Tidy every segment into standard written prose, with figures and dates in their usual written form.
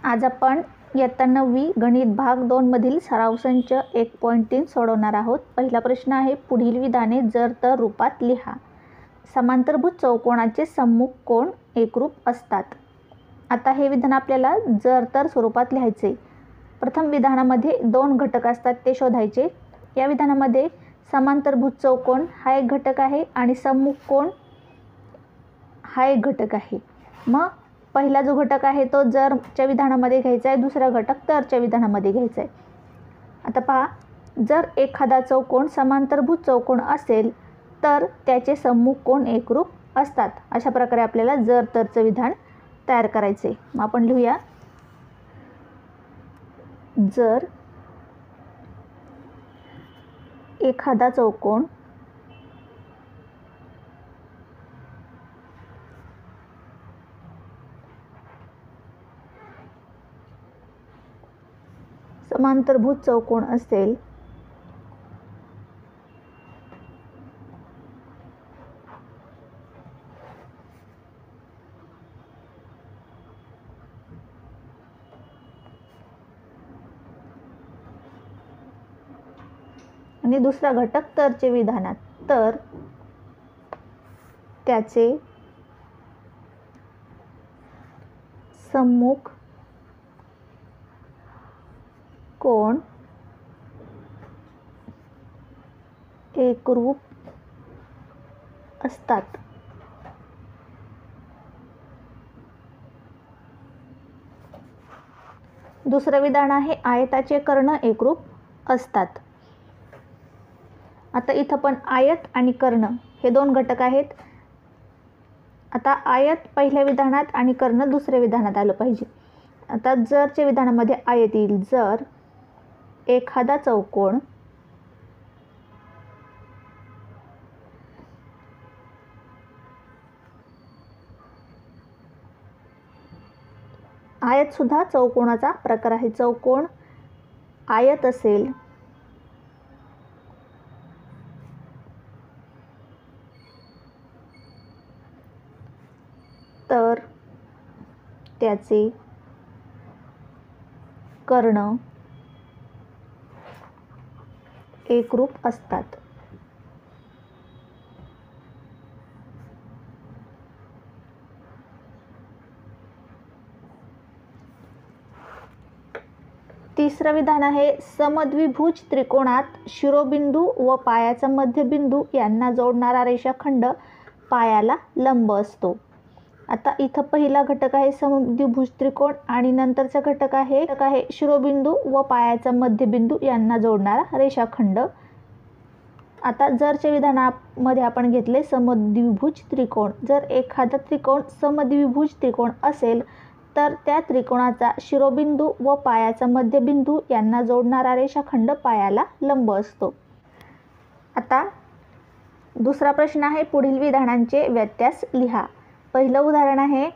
आज आपण इयत्ता 9वी गणित भाग 2 मधील सराव संच 1.3 सोडवणार आहोत। पहिला प्रश्न आहे, पुढील विधाने जर तर रूपात लिहा। समांतरभुज चौकोनाचे सम्मुख कोन एकरूप असतात। आता हे विधान आपल्याला जर तर स्वरूपात लिहायचे। प्रथम विधानामध्ये दोन घटक असतात ते शोधायचे। या विधानामध्ये समांतरभुज चौकोन हा एक घटक आहे आणि सम्मुख कोन हा एक घटक आहे। मग पहिला जो घटक आहे तो जरच्या विधानामध्ये घ्यायचा आहे, दुसरा घटक तरच्या विधानामध्ये घ्यायचा आहे। आता पहा, जर एखादा चौकोन समांतरभुज चौकोन असेल तर त्याचे सम्मुख कोन एकरूप असतात। अशा प्रकारे आपल्याला जर तरचं विधान तयार करायचे। मग आपण लिहूया, जर एखादा चौकोन समांतरभुज चौकोन असेल आणि दुसरा घटक तरचे विधानात, तर त्याचे सम्मुख कोन एकरूप असतात। दुसरं विधान आहे, आयताचे कर्ण एकरूप असतात। आता इथं पण आयत आणि कर्ण हे दोन घटक आहेत। आता आयत पहिल्या विधानात आणि कर्ण दुसऱ्या विधानात आलं पाहिजे। आता जरच्या विधानामध्ये आयत येईल, जर एखादा चौकोन आयत सुद्धा चौकोनाचा प्रकार आहे। चौकोन आयत असेल तर त्याचे कर्ण एकरूप असतात। तिसरं विधान आहे, समद्विभुज त्रिकोणात शिरोबिंदू व पायाचा मध्यबिंदू यांना जोडणारा रेषाखंड पायाला लंब असतो। आता इथं पहिला घटक आहे समद्विभुज त्रिकोण आणि नंतरचा घटक आहे शिरोबिंदू व पायाचा मध्यबिंदू यांना जोडणारा रेषाखंड। आता जरच्या विधानामध्ये आपण घेतले समद्विभुज त्रिकोण। जर एखादा त्रिकोण समद्विभुज त्रिकोण असेल तर त्या त्रिकोणाचा शिरोबिंदू व पायाचा मध्यबिंदू यांना जोडणारा रेषाखंड पायाला लंब असतो। आता दुसरा प्रश्न आहे, पुढील विधानांचे व्यत्यास लिहा। पहिलं उदाहरण आहे,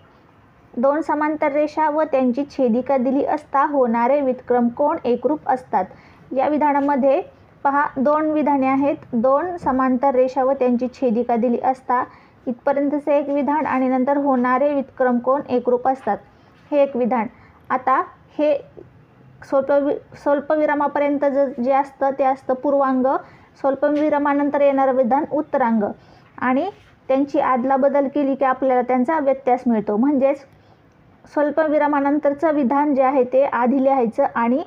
दोन समांतर रेषा व त्यांची छेदिका दिली असता होणारे व्युत्क्रम कोन एकरूप असतात। या विधानामध्ये पहा, दोन विधाने आहेत। दोन समांतर रेषा व त्यांची छेदिका दिली असता इथपर्यंतचे एक विधान आणि नंतर होणारे व्युत्क्रम कोन एकरूप असतात, हे एक विधान। आता हे स्वल्पविरामापर्यंत जे असतं ते असतं पूर्वांग, स्वल्पविरामानंतर येणारं विधान उत्तरांग आणि त्यांची आदलाबदल केली की आपल्याला त्यांचा व्यत्यास मिळतो। म्हणजेच स्वल्पविरामानंतरचं विधान जे आहे ते आधी लिहायचं आणि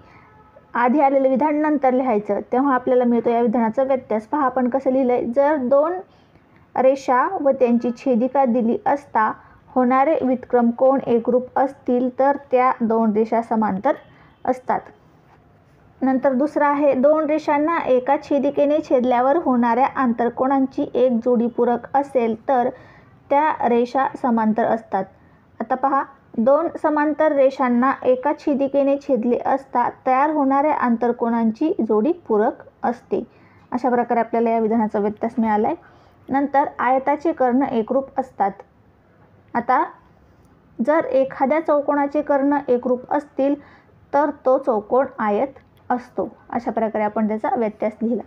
आधी आलेलं विधान नंतर लिहायचं, तेव्हा आपल्याला मिळतो या विधानाचा व्यत्यास। पहा आपण कसं लिहिलंय, जर दोन रेषा व त्यांची छेदिका दिली असता होणारे व्युत्क्रम कोन एकरूप असतील तर त्या दोन रेषा समांतर असतात। नंतर दुसरा आहे, दोन रेषांना एका छेदिकेने छेदल्यावर होणाऱ्या आंतरकोनांची एक जोडी पूरक असेल तर त्या रेषा समांतर असतात। आता पहा, दोन समांतर रेषांना एका छेदिकेने छेदले असता तयार होणाऱ्या आंतरकोनांची जोडी पूरक असते। अशा प्रकारे आपल्याला या विधानाचा व्यत्यास मिळाला आहे। नंतर आयताचे कर्ण एकरूप असतात। आता जर एखाद्या चौकोनाचे कर्ण एकरूप असतील तर तो चौकोन आयत असतो। अशा प्रकारे आपण त्याचा व्यत्यास लिहिला।